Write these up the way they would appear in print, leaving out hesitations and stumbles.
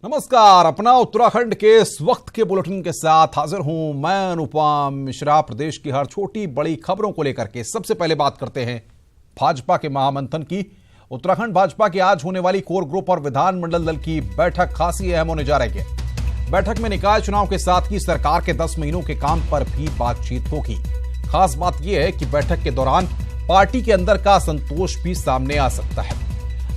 नमस्कार। अपना उत्तराखंड के इस वक्त के बुलेटिन के साथ हाजिर हूं मैं अनुपम मिश्रा। प्रदेश की हर छोटी बड़ी खबरों को लेकर के सबसे पहले बात करते हैं भाजपा के महामंथन की। उत्तराखंड भाजपा की आज होने वाली कोर ग्रुप और विधानमंडल दल की बैठक खासी अहम होने जा रही है। बैठक में निकाय चुनाव के साथ ही सरकार के 10 महीनों के काम पर भी बातचीत होगी। खास बात यह है कि बैठक के दौरान पार्टी के अंदर का असंतोष भी सामने आ सकता है।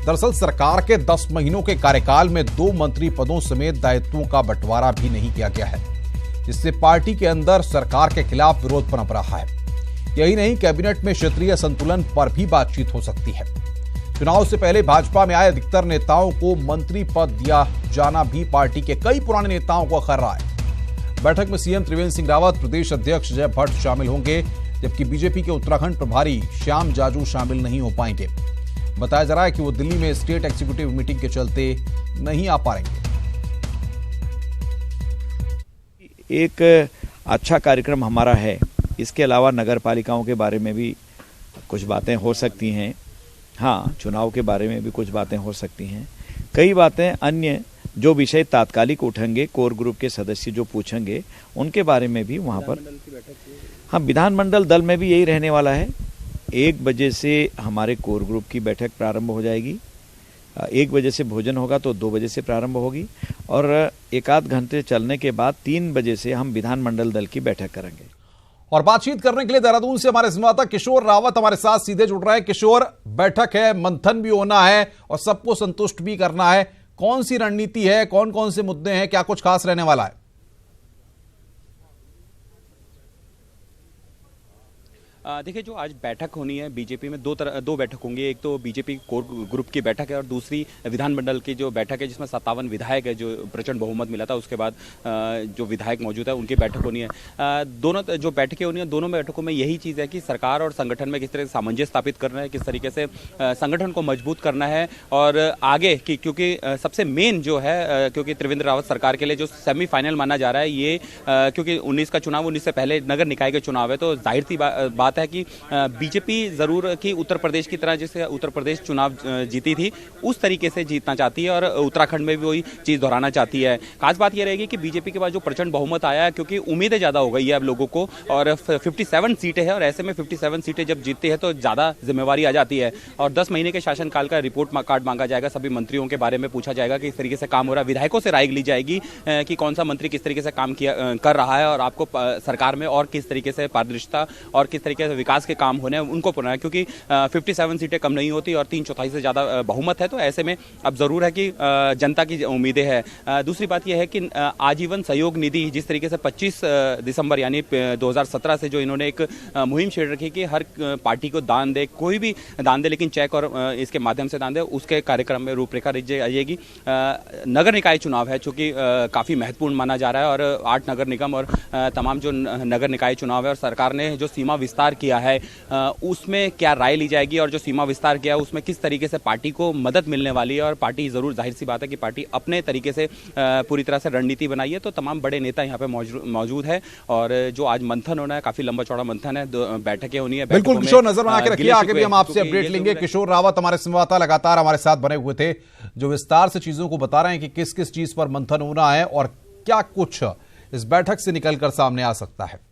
दरअसल सरकार के 10 महीनों के कार्यकाल में 2 मंत्री पदों समेत दायित्वों का बंटवारा भी नहीं किया गया है, जिससे पार्टी के अंदर सरकार के खिलाफ विरोध पनप रहा है। यही नहीं, कैबिनेट में क्षेत्रीय संतुलन पर भी बातचीत हो सकती है। चुनाव से पहले भाजपा में आए अधिकतर नेताओं को मंत्री पद दिया जाना भी पार्टी के कई पुराने नेताओं को अखर रहा है। बैठक में सीएम त्रिवेंद्र सिंह रावत, प्रदेश अध्यक्ष जय भट्ट शामिल होंगे, जबकि बीजेपी के उत्तराखंड प्रभारी श्याम जाजू शामिल नहीं हो पाएंगे। बताया जा रहा है कि वो दिल्ली में स्टेट एग्जीक्यूटिव मीटिंग के चलते नहीं आ पाएंगे। एक अच्छा कार्यक्रम हमारा है। इसके अलावा नगर पालिकाओं के बारे में भी कुछ बातें हो सकती हैं। हाँ, चुनाव के बारे में भी कुछ बातें हो सकती हैं। कई बातें अन्य जो विषय तात्कालिक उठेंगे, कोर ग्रुप के सदस्य जो पूछेंगे, उनके बारे में भी वहाँ पर। हाँ, विधानमंडल दल में भी यही रहने वाला है। 1 बजे से हमारे कोर ग्रुप की बैठक प्रारंभ हो जाएगी। 1 बजे से भोजन होगा तो 2 बजे से प्रारंभ होगी और 1 आध घंटे चलने के बाद 3 बजे से हम विधानमंडल दल की बैठक करेंगे। और बातचीत करने के लिए देहरादून से हमारे संवाददाता किशोर रावत हमारे साथ सीधे जुड़ रहे हैं। किशोर, बैठक है, मंथन भी होना है और सबको संतुष्ट भी करना है। कौन सी रणनीति है, कौन कौन से मुद्दे हैं, क्या कुछ खास रहने वाला है? देखिए, जो आज बैठक होनी है बीजेपी में, दो बैठक होंगी। एक तो बीजेपी कोर ग्रुप की बैठक है और दूसरी विधानमंडल की जो बैठक है, जिसमें 57 विधायक है, जो प्रचंड बहुमत मिला था। उसके बाद जो विधायक मौजूद है उनकी बैठक होनी है। दोनों जो बैठकें होनी है, दोनों बैठकों में यही चीज़ है कि सरकार और संगठन में किस तरह से सामंजस्य स्थापित करना है, किस तरीके से संगठन को मजबूत करना है और आगे की, क्योंकि सबसे मेन जो है, क्योंकि त्रिवेंद्र रावत सरकार के लिए जो सेमीफाइनल माना जा रहा है ये, क्योंकि 19 का चुनाव, 19 से पहले नगर निकाय के चुनाव है, तो जाहिर सी बात है कि बीजेपी जरूर कि उत्तर प्रदेश की तरह, जैसे उत्तर प्रदेश चुनाव जीती थी उस तरीके से जीतना चाहती है और उत्तराखंड में भी वही चीज दोहराना चाहती है। खास बात यह रहेगी कि बीजेपी के पास जो प्रचंड बहुमत आया है, क्योंकि उम्मीदें ज्यादा हो गई है अब लोगों को, और 57 सीटें हैं और ऐसे में 57 सीटें जब जीतती है तो ज्यादा जिम्मेवारी आ जाती है। और 10 महीने के शासनकाल का रिपोर्ट कार्ड मांगा जाएगा, सभी मंत्रियों के बारे में पूछा जाएगा कि इस तरीके से काम हो रहा है। विधायकों से राय ली जाएगी कि कौन सा मंत्री किस तरीके से काम कर रहा है और आपको सरकार में और किस तरीके से पारदर्शिता और किस तरीके से विकास के काम होने उनको पुनः, क्योंकि 57 सीटें कम नहीं होती और 3/4 से ज्यादा बहुमत है, तो ऐसे में अब जरूर है कि जनता की उम्मीदें हैं। दूसरी बात यह है कि आजीवन सहयोग निधि, जिस तरीके से 25 दिसंबर यानी 2017 से जो इन्होंने एक मुहिम छेड़ रखी कि हर पार्टी को दान दे, कोई भी दान दे लेकिन चेक और इसके माध्यम से दान दे, उसके कार्यक्रम में रूपरेखा जाएगी। नगर निकाय चुनाव है, चूंकि काफी महत्वपूर्ण माना जा रहा है और 8 नगर निगम और तमाम जो नगर निकाय चुनाव है और सरकार ने जो सीमा विस्तार किया है उसमें क्या राय ली जाएगी और जो सीमा विस्तार किया है उसमें किस तरीके से पार्टी को मदद मिलने वाली है। और पार्टी जरूर, जाहिर सी बात है कि पार्टी अपने तरीके से पूरी तरह से रणनीति बनाई है, तो तमाम बड़े नेता यहाँ पे मौजूद है और जो आज मंथन होना है, काफी लंबा चौड़ा मंथन है, बैठकें होनी है। बिल्कुल किशोर, नजर बना के रखिए, आगे भी हम आपसे अपडेट लेंगे। किशोर रावत हमारे संवाददाता लगातार हमारे साथ बने हुए थे, जो विस्तार से चीजों को बता रहे हैं कि किस किस चीज पर मंथन होना है और क्या कुछ इस बैठक से निकलकर सामने आ सकता है।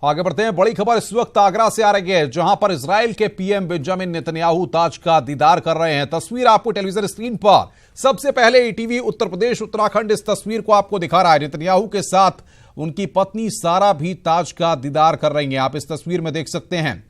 आगे बढ़ते हैं। बड़ी खबर इस वक्त आगरा से आ रही है, जहां पर इजराइल के पीएम बेंजामिन नेतन्याहू ताज का दीदार कर रहे हैं। तस्वीर आपको टेलीविजन स्क्रीन पर सबसे पहले ईटीवी उत्तर प्रदेश उत्तराखंड इस तस्वीर को आपको दिखा रहा है। नेतन्याहू के साथ उनकी पत्नी सारा भी ताज का दीदार कर रही हैं। आप इस तस्वीर में देख सकते हैं,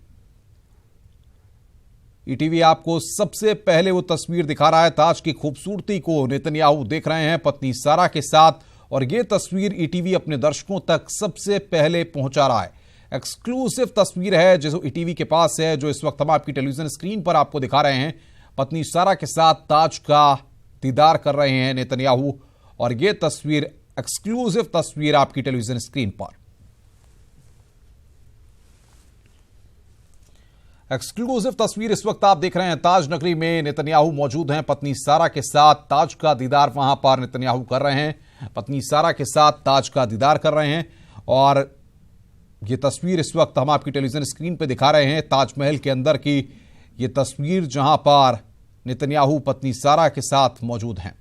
ईटीवी आपको सबसे पहले वो तस्वीर दिखा रहा है। ताज की खूबसूरती को नेतन्याहू देख रहे हैं पत्नी सारा के साथ, और ये तस्वीर ईटीवी अपने दर्शकों तक सबसे पहले पहुंचा रहा है। एक्सक्लूसिव तस्वीर है जो ईटीवी के पास है, जो इस वक्त हम आपकी टेलीविजन स्क्रीन पर आपको दिखा रहे हैं। पत्नी सारा के साथ ताज का दीदार कर रहे हैं नेतन्याहू, और ये तस्वीर, एक्सक्लूसिव तस्वीर आपकी टेलीविजन स्क्रीन पर। एक्सक्लूसिव तस्वीर इस वक्त आप देख रहे हैं। ताज नगरी में नेतन्याहू मौजूद हैं पत्नी सारा के साथ। ताज का दीदार वहां पर नेतन्याहू कर रहे हैं, पत्नी सारा के साथ ताज का दीदार कर रहे हैं। और ये तस्वीर इस वक्त हम आपकी टेलीविजन स्क्रीन पर दिखा रहे हैं ताजमहल के अंदर की ये तस्वीर, जहां पर नेतन्याहू पत्नी सारा के साथ मौजूद हैं।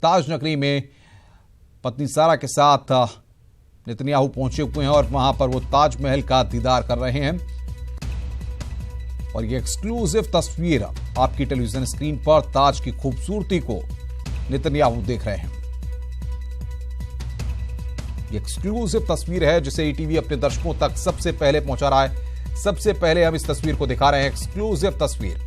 ताज नगरी में पत्नी सारा के साथ नेतन्याहू पहुंचे हुए हैं और वहां पर वो ताजमहल का दीदार कर रहे हैं। और ये एक्सक्लूसिव तस्वीर आपकी टेलीविजन स्क्रीन पर ताज की खूबसूरती को नेतन्याहू देख रहे हैं। ये एक्सक्लूसिव तस्वीर है जिसे ईटीवी अपने दर्शकों तक सबसे पहले पहुंचा रहा है। सबसे पहले हम इस तस्वीर को दिखा रहे हैं, एक्सक्लूसिव तस्वीर।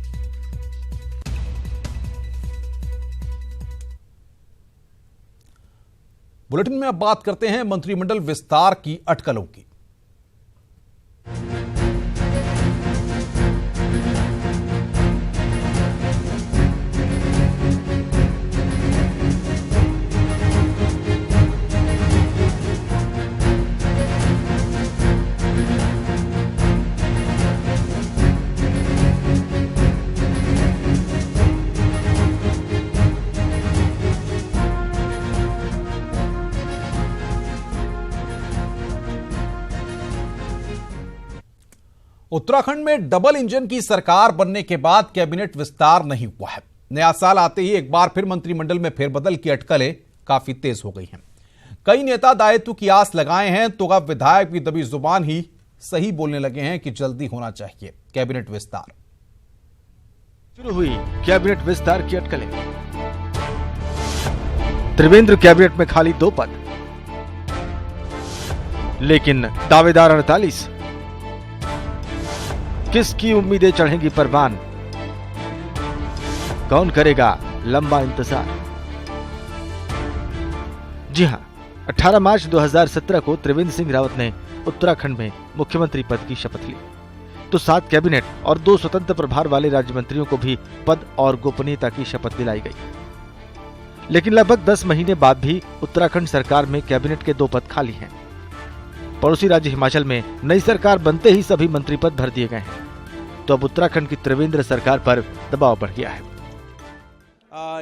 बुलेटिन में अब बात करते हैं मंत्रिमंडल विस्तार की अटकलों की। उत्तराखंड में डबल इंजन की सरकार बनने के बाद कैबिनेट विस्तार नहीं हुआ है। नया साल आते ही एक बार फिर मंत्रिमंडल में फेरबदल की अटकलें काफी तेज हो गई हैं। कई नेता दायित्व की आस लगाए हैं तो अब विधायक भी दबी जुबान ही सही बोलने लगे हैं कि जल्दी होना चाहिए कैबिनेट विस्तार। शुरू हुई कैबिनेट विस्तार की अटकलें। त्रिवेंद्र कैबिनेट में खाली 2 पद, लेकिन दावेदार 48। किसकी उम्मीदें चढ़ेंगी परवान? कौन करेगा लंबा इंतजार? जी हां, 18 मार्च 2017 को त्रिवेंद्र सिंह रावत ने उत्तराखंड में मुख्यमंत्री पद की शपथ ली, तो 7 कैबिनेट और 2 स्वतंत्र प्रभार वाले राज्य मंत्रियों को भी पद और गोपनीयता की शपथ दिलाई गई। लेकिन लगभग 10 महीने बाद भी उत्तराखंड सरकार में कैबिनेट के 2 पद खाली हैं। पड़ोसी राज्य हिमाचल में नई सरकार बनते ही सभी मंत्री पद भर दिए गए हैं, तो अब उत्तराखंड की त्रिवेंद्र सरकार पर दबाव बढ़ गया है।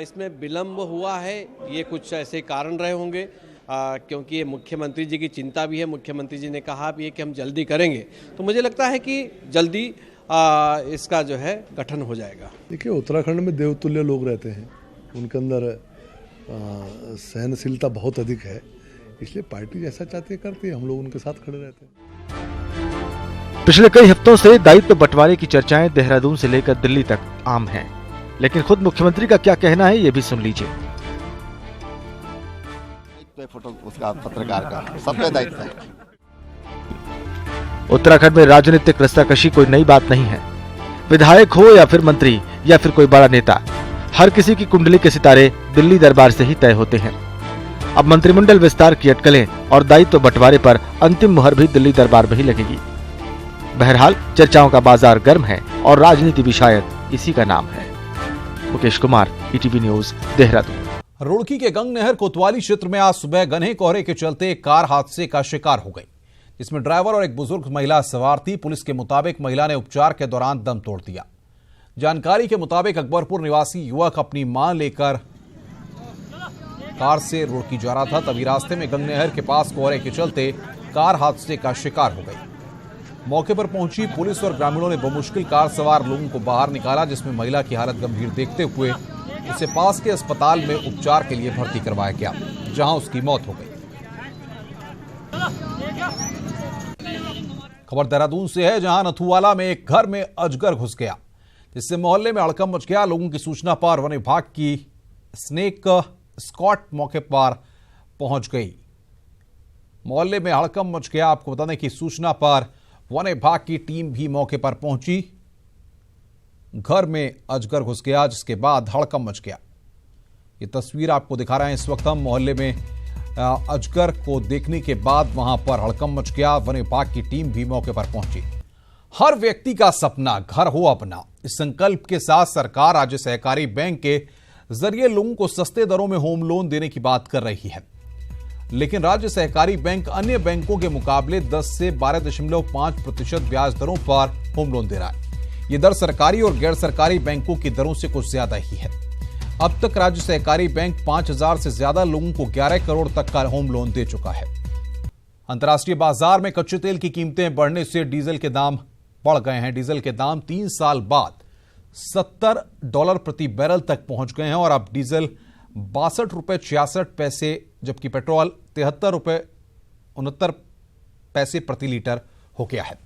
इसमें विलंब हुआ है, ये कुछ ऐसे कारण रहे होंगे, क्योंकि ये मुख्यमंत्री जी की चिंता भी है। मुख्यमंत्री जी ने कहा भी है कि हम जल्दी करेंगे, तो मुझे लगता है कि जल्दी इसका जो है गठन हो जाएगा। देखिए, उत्तराखंड में देवतुल्य लोग रहते हैं, उनके अंदर सहनशीलता बहुत अधिक है, इसलिए पार्टी जैसा चाहती है करती है, हम लोग उनके साथ खड़े रहते हैं। पिछले कई हफ्तों से दायित्व बंटवारे की चर्चाएं देहरादून से लेकर दिल्ली तक आम हैं, लेकिन खुद मुख्यमंत्री का क्या कहना है ये भी सुन लीजिए। फोटो उसका पत्रकार का सबका दायित्व है। उत्तराखंड में राजनीतिक रस्साकशी कोई नई बात नहीं है। विधायक हो या फिर मंत्री या फिर कोई बड़ा नेता, हर किसी की कुंडली के सितारे दिल्ली दरबार से ही तय होते हैं। अब मंत्रिमंडल विस्तार की अटकलें और दायित्व बंटवारे पर अंतिम मुहर भी दिल्ली दरबार में ही लगेगी। बहरहाल चर्चाओं का बाजार गर्म है और राजनीति भी शायद इसी का नाम है। Mukesh Kumar, ETV news, Dehradun. रुड़की के गंग नहर कोतवाली क्षेत्र में आज सुबह घने कोहरे के चलते कार हादसे का शिकार हो गई, जिसमें ड्राइवर और एक बुजुर्ग महिला सवार थी। पुलिस के मुताबिक महिला ने उपचार के दौरान दम तोड़ दिया। जानकारी के मुताबिक अकबरपुर निवासी युवक अपनी मां लेकर कार से रुड़की जा रहा था, तभी रास्ते में गंग नहर के पास कोहरे के चलते कार हादसे का शिकार हो गई। मौके पर पहुंची पुलिस और ग्रामीणों ने बमुश्किल कार सवार लोगों को बाहर निकाला, जिसमें महिला की हालत गंभीर देखते हुए उसे पास के अस्पताल में उपचार के लिए भर्ती करवाया गया, जहां उसकी मौत हो गई। खबर देहरादून से है, जहां नथुवाला में एक घर में अजगर घुस गया, जिससे मोहल्ले में हड़कंप मच गया। लोगों की सूचना पर वन विभाग की स्नेक स्क्वाड मौके पर पहुंच गई। मोहल्ले में हड़कंप मच गया। आपको बता दें कि सूचना पर वन विभाग की टीम भी मौके पर पहुंची। घर में अजगर घुस गया, जिसके बाद हड़कंप मच गया। ये तस्वीर आपको दिखा रहे हैं इस वक्त हम। मोहल्ले में अजगर को देखने के बाद वहां पर हड़कंप मच गया। वन विभाग की टीम भी मौके पर पहुंची। हर व्यक्ति का सपना घर हो अपना, इस संकल्प के साथ सरकार राज्य सहकारी बैंक के जरिए लोगों को सस्ते दरों में होम लोन देने की बात कर रही है, लेकिन राज्य सहकारी बैंक अन्य बैंकों के मुकाबले 10 से 12.5% ब्याज दरों पर होम लोन दे रहा है। ये दर सरकारी और गैर सरकारी बैंकों की दरों से कुछ ज्यादा ही है। अब तक राज्य सहकारी बैंक 5000 से ज्यादा लोगों को 11 करोड़ तक का होम लोन दे चुका है। अंतर्राष्ट्रीय बाजार में कच्चे तेल की कीमतें बढ़ने से डीजल के दाम बढ़ गए हैं। डीजल के दाम 3 साल बाद $70 प्रति बैरल तक पहुंच गए हैं और अब डीजल 62 रुपये 66 पैसे जबकि पेट्रोल 73 रुपये 69 पैसे प्रति लीटर हो गया है।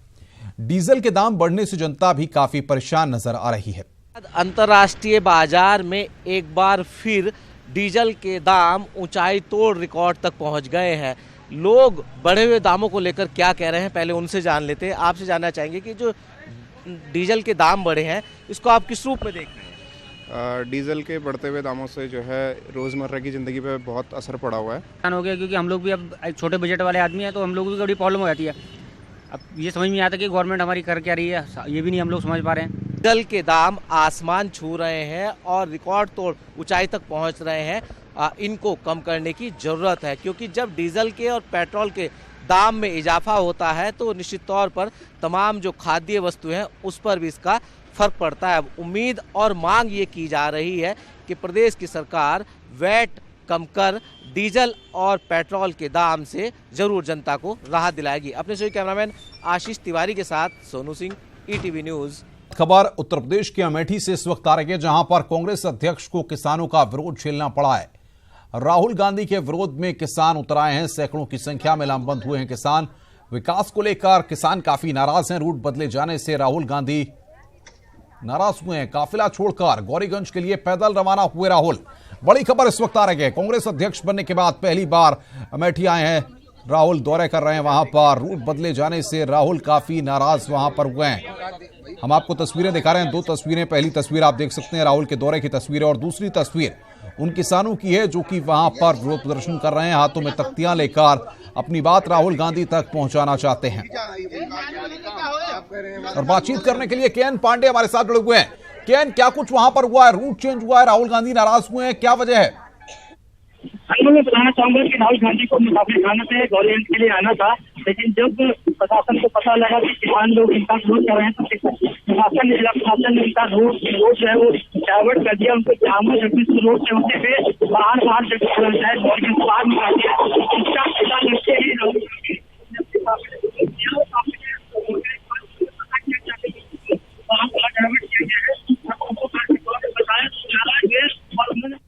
डीजल के दाम बढ़ने से जनता भी काफी परेशान नजर आ रही है। अंतर्राष्ट्रीय बाजार में एक बार फिर डीजल के दाम ऊंचाई तोड़ रिकॉर्ड तक पहुंच गए हैं। लोग बढ़े हुए दामों को लेकर क्या कह रहे हैं, पहले उनसे जान लेते हैं। आपसे जानना चाहेंगे कि जो डीजल के दाम बढ़े हैं इसको आप किस रूप में देखते हैं? डीजल के बढ़ते हुए दामों से जो है रोज़मर्रा की ज़िंदगी पे बहुत असर पड़ा हुआ है। हो गया क्योंकि हम लोग भी अब छोटे बजट वाले आदमी हैं तो हम लोग भी बड़ी प्रॉब्लम हो जाती है। अब ये समझ में आता कि गवर्नमेंट हमारी कर क्या रही है, ये भी नहीं हम लोग समझ पा रहे हैं। डीजल के दाम आसमान छू रहे हैं और रिकॉर्ड तोड़ ऊंचाई तक पहुंच रहे हैं। इनको कम करने की ज़रूरत है क्योंकि जब डीजल के और पेट्रोल के दाम में इजाफा होता है तो निश्चित तौर पर तमाम जो खाद्य वस्तुएं हैं उस पर भी इसका फर्क पड़ता है। अब उम्मीद और मांग ये की जा रही है कि प्रदेश की सरकार वैट कम कर डीजल और पेट्रोल के दाम से जरूर जनता को राहत दिलाएगी। अपने से कैमरामैन आशीष तिवारी के साथ सोनू सिंह, ETV न्यूज़। खबर उत्तर प्रदेश के अमेठी से इस वक्त आ रही है जहां पर कांग्रेस अध्यक्ष को किसानों का विरोध झेलना पड़ा है। राहुल गांधी के विरोध में किसान उतर आए हैं। सैकड़ों की संख्या में लामबंद हुए हैं किसान। विकास को लेकर किसान काफी नाराज हैं। रूट बदले जाने से राहुल गांधी नाराज हुए हैं। काफिला छोड़कर गौरीगंज के लिए पैदल रवाना हुए राहुल। बड़ी खबर इस वक्त आ रही है, कांग्रेस अध्यक्ष बनने के बाद पहली बार अमेठी आए हैं राहुल, दौरे कर रहे हैं वहां पर। रूट बदले जाने से राहुल काफी नाराज वहां पर हुए हैं। हम आपको तस्वीरें दिखा रहे हैं, 2 तस्वीरें। पहली तस्वीर आप देख सकते हैं राहुल के दौरे की तस्वीर और दूसरी तस्वीर उन किसानों की है जो कि वहां पर विरोध प्रदर्शन कर रहे हैं। हाथों में तख्तियां लेकर अपनी बात राहुल गांधी तक पहुंचाना चाहते हैं। और बातचीत करने के लिए केएन पांडे हमारे साथ जुड़े हुए हैं। केएन, क्या कुछ वहां पर हुआ है? रूट चेंज हुआ है, राहुल गांधी नाराज हुए हैं, क्या वजह है? मैं बताना चाहूंगा कि राहुल गांधी को मुसाफिर खाना से गौरीगंज के लिए आना था, लेकिन जब प्रशासन को पता लगा कि किसान लोग इनका विरोध कर रहे हैं तो प्रशासन ने इनका रोड जो है वो डाइवर्ट कर दिया। उनको जामा जगदीश रोड से होते हुए बाहर गौरीगंज बाहर निकाल दिया। इसका पता लगते ही राहुल डाइवर्ट किया गया है।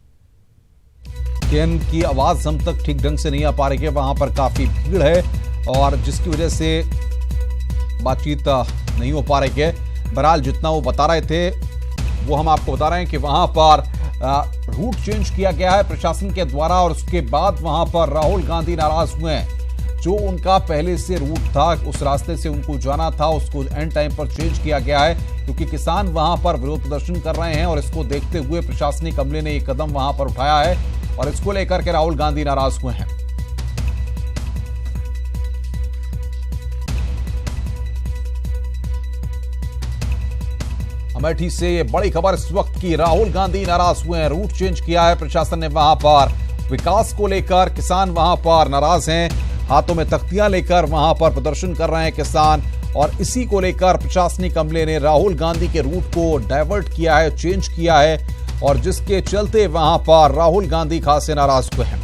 केएन की आवाज हम तक ठीक ढंग से नहीं आ पा रही है, वहां पर काफी भीड़ है और जिसकी वजह से बातचीत नहीं हो पा रही है। बहरहाल जितना वो बता रहे थे वो हम आपको बता रहे हैं कि वहां पर रूट चेंज किया गया है प्रशासन के द्वारा और उसके बाद वहां पर राहुल गांधी नाराज हुए हैं। जो उनका पहले से रूट था, उस रास्ते से उनको जाना था, उसको एंड टाइम पर चेंज किया गया है क्योंकि किसान वहां पर विरोध प्रदर्शन कर रहे हैं और इसको देखते हुए प्रशासनिक अमले ने एक कदम वहां पर उठाया है और इसको लेकर के राहुल गांधी नाराज हुए हैं। अमेठी से ये बड़ी खबर इस वक्त की, राहुल गांधी नाराज हुए हैं। रूट चेंज किया है प्रशासन ने वहां पर। विकास को लेकर किसान वहां पर नाराज हैं। हाथों में तख्तियां लेकर वहां पर प्रदर्शन कर रहे हैं किसान और इसी को लेकर प्रशासनिक अमले ने राहुल गांधी के रूट को डाइवर्ट किया है, चेंज किया है और जिसके चलते वहां पर राहुल गांधी खासे नाराज हुए हैं।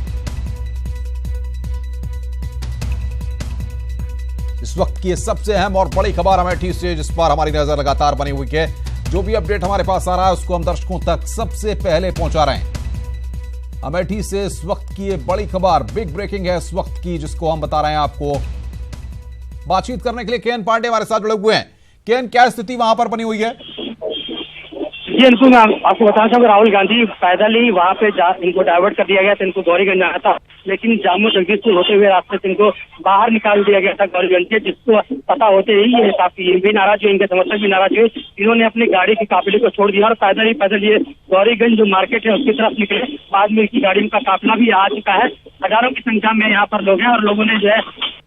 इस वक्त की सबसे अहम और बड़ी खबर अमेठी से जिस पर हमारी नजर लगातार बनी हुई है। जो भी अपडेट हमारे पास आ रहा है उसको हम दर्शकों तक सबसे पहले पहुंचा रहे हैं। अमेठी से इस वक्त की ये बड़ी खबर, बिग ब्रेकिंग है इस वक्त की, जिसको हम बता रहे हैं आपको। बातचीत करने के लिए केएन पांडे हमारे साथ जुड़े हुए हैं। केएन, क्या स्थिति वहां पर बनी हुई है? जी इनको मैं आपको बताना चाहूँगा, राहुल गांधी पैदल ही वहाँ पे इनको डाइवर्ट कर दिया गया था। इनको गौरीगंज जाना था लेकिन जामो जगदीशपुर होते हुए रास्ते से इनको बाहर निकाल दिया गया था गौरीगंज के, जिसको पता होते ही ये काफी भी नाराज हुए, इनके समर्थक भी नाराज हुए। इन्होंने अपनी गाड़ी की काफिले को छोड़ दिया और पैदल ये गौरीगंज जो मार्केट है उसकी तरफ निकले। बाद में इनकी गाड़ी का काफिला भी आ चुका है। हजारों की संख्या में यहाँ पर लोग हैं और लोगों ने जो है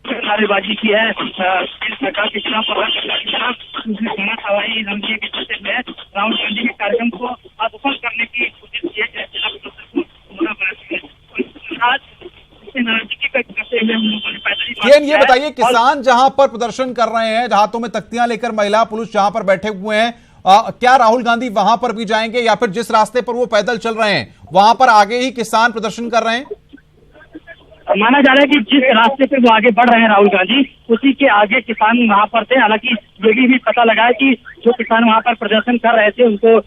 नारेबाजी की है सरकार के खिलाफ और हवाई धमकी के चलते में राहुल गांधी के कार्यक्रम को असफल करने की कोशिश की है। केएन, ये बताइए किसान जहां पर प्रदर्शन कर रहे हैं, हाथों में तख्तियां लेकर महिला पुरुष जहां पर बैठे हुए हैं, क्या राहुल गांधी वहां पर भी जाएंगे या फिर जिस रास्ते पर वो पैदल चल रहे हैं वहां पर आगे ही किसान प्रदर्शन कर रहे हैं? माना जा रहा है कि जिस रास्ते पे वो आगे बढ़ रहे हैं राहुल गांधी, उसी के आगे किसान वहां पर थे। हालांकि ये भी पता लगा है कि जो किसान वहां पर प्रदर्शन कर रहे थे उनको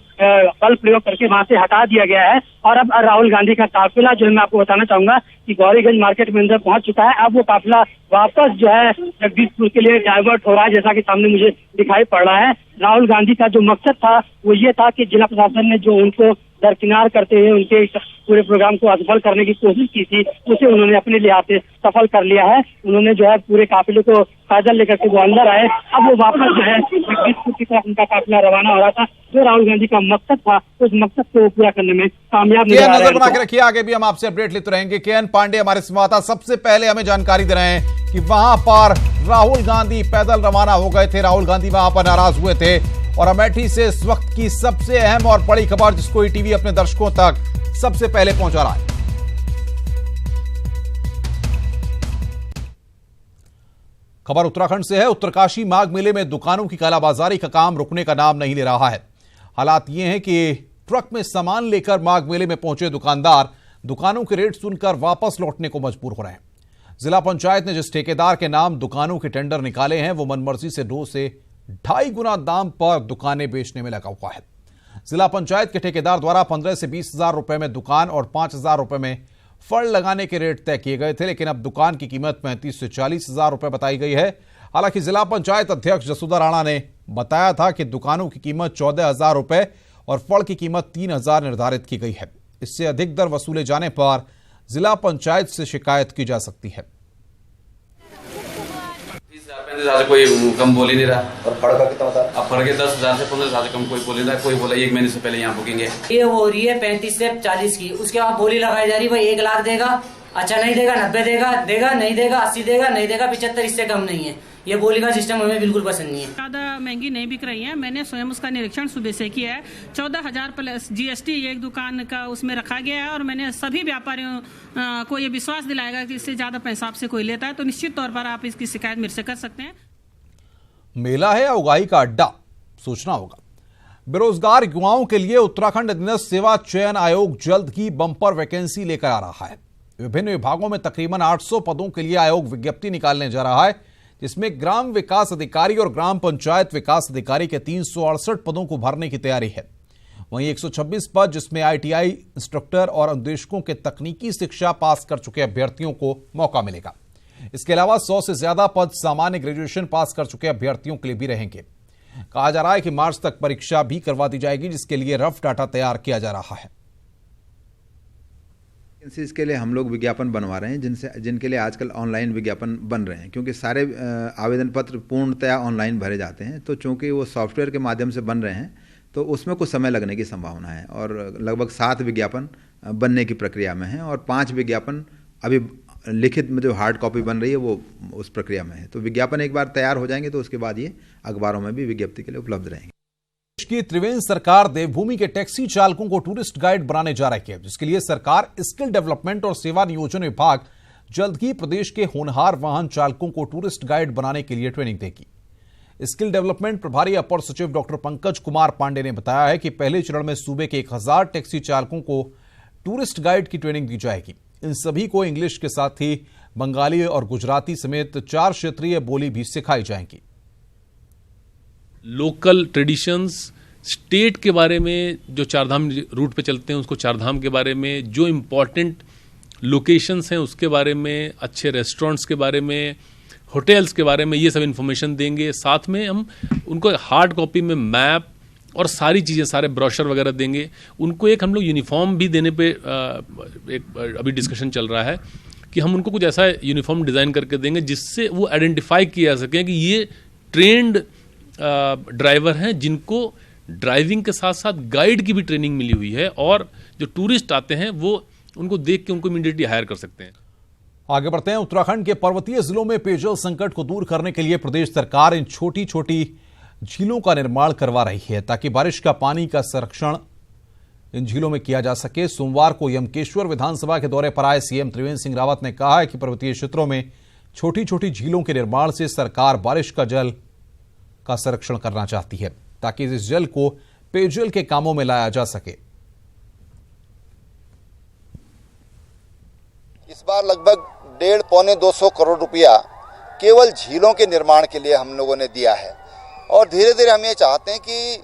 बल प्रयोग करके वहां से हटा दिया गया है। और अब राहुल गांधी का काफिला जो है, मैं आपको बताना चाहूंगा कि गौरीगंज मार्केट में अंदर पहुंच चुका है। अब वो काफिला वापस जो है जगदीशपुर के लिए डाइवर्ट हो रहा है, जैसा कि सामने मुझे दिखाई पड़ रहा है। राहुल गांधी का जो मकसद था वो ये था कि जिला प्रशासन ने जो उनको दरकिनार करते हुए उनके पूरे प्रोग्राम को असफल करने की कोशिश की थी, उसे उन्होंने अपने लिहाज से सफल कर लिया है। उन्होंने जो है पूरे काफिले को पैदल लेकर के वो अंदर आए। अब वो वापस जो है जगदीशपुर की तरफ उनका काफिला रवाना हो रहा था। जो राहुल गांधी का मकसद था, उस मकसद को पूरा करने में कामयाब नजर बना के रखिए। आगे भी हम आपसे अपडेट लेते रहेंगे। केएन पांडे हमारे संवाददाता सबसे पहले हमें जानकारी दे रहे हैं कि वहां पर राहुल गांधी पैदल रवाना हो गए थे। राहुल गांधी वहां पर नाराज हुए थे। और अमेठी से इस वक्त की सबसे अहम और बड़ी खबर, जिसको ईटीवी अपने दर्शकों तक सबसे पहले पहुंचा रहा है। खबर उत्तराखंड से है। उत्तरकाशी माघ मेले में दुकानों की कालाबाजारी का काम रुकने का नाम नहीं ले रहा है। हालात ये हैं कि ट्रक में सामान लेकर माघ मेले में पहुंचे दुकानदार दुकानों के रेट सुनकर वापस लौटने को मजबूर हो रहे हैं। जिला पंचायत ने जिस ठेकेदार के नाम दुकानों के टेंडर निकाले हैं, वो मनमर्जी से 2 से 2.5 गुना दाम पर दुकानें बेचने में लगा हुआ है। जिला पंचायत के ठेकेदार द्वारा 15 से 20 हजार रुपए में दुकान और 5 हजार रुपए में फल लगाने के रेट तय किए गए थे, लेकिन अब दुकान की कीमत 35 से 40 हजार रुपए बताई गई है। हालांकि जिला पंचायत अध्यक्ष जसुदा राणा ने बताया था कि दुकानों की कीमत 14 हजार रुपए और फल की कीमत 3 हजार निर्धारित की गई है। इससे अधिक दर वसूले जाने पर जिला पंचायत से शिकायत की जा सकती है। कोई कम बोल ही नहीं रहा। और फड़ का कितना होता है? अब फड़ के 10,000 से 15,000 से कम कोई बोल नहीं रहा। कोई बोला 1 महीने से पहले यहाँ बुकिंग है। ये हो रही है 35 से 40 की, उसके बाद बोली लगाई जा रही है भाई 1 लाख देगा, अच्छा नहीं देगा 90 देगा नहीं देगा 80 देगा नहीं देगा 75, इससे कम नहीं है। ये बोली का सिस्टम हमें बिल्कुल पसंद नहीं है। ज्यादा महंगी नहीं बिक रही है। मैंने स्वयं उसका निरीक्षण सुबह से किया है। 14,000 प्लस GST एक दुकान का उसमें रखा गया है। और मैंने सभी व्यापारियों को ये विश्वास दिलाएगा कि इससे ज्यादा पैसा आपसे कोई लेता है तो निश्चित तौर पर आप इसकी शिकायत मेरे से कर सकते हैं। मेला है या उगाही का अड्डा, सोचना होगा। बेरोजगार युवाओं के लिए उत्तराखंड अधीनस्थ सेवा चयन आयोग जल्द ही बंपर वैकेंसी लेकर आ रहा है। विभिन्न विभागों में तकरीबन 800 पदों के लिए आयोग विज्ञप्ति निकालने जा रहा है, जिसमें ग्राम विकास अधिकारी और ग्राम पंचायत विकास अधिकारी के 368 पदों को भरने की तैयारी है। वहीं 126 पद, जिसमें ITI इंस्ट्रक्टर और अनुदेशकों के तकनीकी शिक्षा पास कर चुके अभ्यर्थियों को मौका मिलेगा। इसके अलावा 100 से ज्यादा पद सामान्य ग्रेजुएशन पास कर चुके अभ्यर्थियों के लिए भी रहेंगे। कहा जा रहा है कि मार्च तक परीक्षा भी करवा दी जाएगी, जिसके लिए रफ डाटा तैयार किया जा रहा है। इसके लिए हम लोग विज्ञापन बनवा रहे हैं, जिनके लिए आजकल ऑनलाइन विज्ञापन बन रहे हैं, क्योंकि सारे आवेदन पत्र पूर्णतया ऑनलाइन भरे जाते हैं। तो चूंकि वो सॉफ्टवेयर के माध्यम से बन रहे हैं, तो उसमें कुछ समय लगने की संभावना है। और लगभग 7 विज्ञापन बनने की प्रक्रिया में है और 5 विज्ञापन अभी लिखित में जो हार्ड कॉपी बन रही है वो उस प्रक्रिया में है। तो विज्ञापन एक बार तैयार हो जाएंगे तो उसके बाद ये अखबारों में भी विज्ञप्ति के लिए उपलब्ध रहेंगे। देश की त्रिवेंद्र सरकार देवभूमि के टैक्सी चालकों को टूरिस्ट गाइड बनाने जा रही है, जिसके लिए सरकार स्किल डेवलपमेंट और सेवा नियोजन विभाग जल्द ही प्रदेश के होनहार वाहन चालकों को टूरिस्ट गाइड बनाने के लिए ट्रेनिंग देगी। स्किल डेवलपमेंट प्रभारी अपर सचिव डॉक्टर पंकज कुमार पांडे ने बताया है कि पहले चरण में सूबे के 1000 टैक्सी चालकों को टूरिस्ट गाइड की ट्रेनिंग दी जाएगी। इन सभी को इंग्लिश के साथ ही बंगाली और गुजराती समेत 4 क्षेत्रीय बोली भी सिखाई जाएंगी। लोकल ट्रेडिशंस, स्टेट के बारे में, जो चारधाम रूट पे चलते हैं उसको चारधाम के बारे में, जो इम्पोर्टेंट लोकेशंस हैं उसके बारे में, अच्छे रेस्टोरेंट्स के बारे में, होटल्स के बारे में, ये सब इन्फॉर्मेशन देंगे। साथ में हम उनको हार्ड कॉपी में मैप और सारी चीज़ें, सारे ब्रोशर वगैरह देंगे। उनको एक हम लोग यूनिफॉर्म भी देने पे एक अभी डिस्कशन चल रहा है कि हम उनको कुछ ऐसा यूनिफॉर्म डिज़ाइन करके देंगे जिससे वो आइडेंटिफाई किया जा सके कि ये ट्रेंड ड्राइवर हैं जिनको ड्राइविंग के साथ साथ गाइड की भी ट्रेनिंग मिली हुई है, और जो टूरिस्ट आते हैं वो उनको देख के उनको इमीडिएटली हायर कर सकते हैं। आगे बढ़ते हैं। उत्तराखंड के पर्वतीय जिलों में पेयजल संकट को दूर करने के लिए प्रदेश सरकार इन छोटी छोटी झीलों का निर्माण करवा रही है, ताकि बारिश का पानी का संरक्षण इन झीलों में किया जा सके। सोमवार को यमकेश्वर विधानसभा के दौरे पर आए सीएम त्रिवेंद्र सिंह रावत ने कहा है कि पर्वतीय क्षेत्रों में छोटी छोटी झीलों के निर्माण से सरकार बारिश का जल का संरक्षण करना चाहती है, ताकि इस जल को पेयजल के कामों में लाया जा सके। इस बार लगभग 150-200 करोड़ रुपया केवल झीलों के निर्माण के लिए हम लोगों ने दिया है। और धीरे धीरे हम ये चाहते हैं कि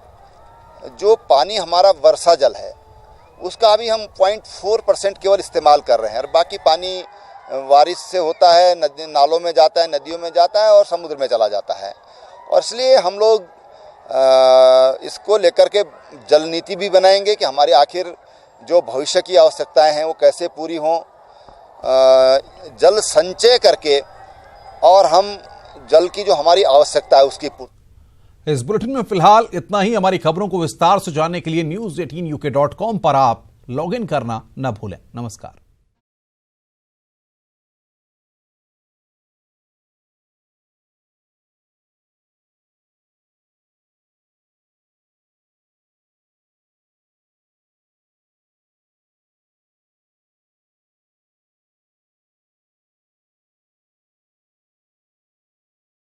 जो पानी हमारा वर्षा जल है उसका अभी हम 0.4% केवल इस्तेमाल कर रहे हैं, और बाकी पानी बारिश से होता है, नदी नालों में जाता है, नदियों में जाता है और समुद्र में चला जाता है। और इसलिए हम लोग इसको लेकर के जल नीति भी बनाएंगे कि हमारी आखिर जो भविष्य की आवश्यकताएं हैं वो कैसे पूरी हों, जल संचय करके, और हम जल की जो हमारी आवश्यकता है उसकी पूर्ति। इस बुलेटिन में फिलहाल इतना ही। हमारी खबरों को विस्तार से जानने के लिए news18uk.com पर आप लॉगिन करना न भूलें। नमस्कार।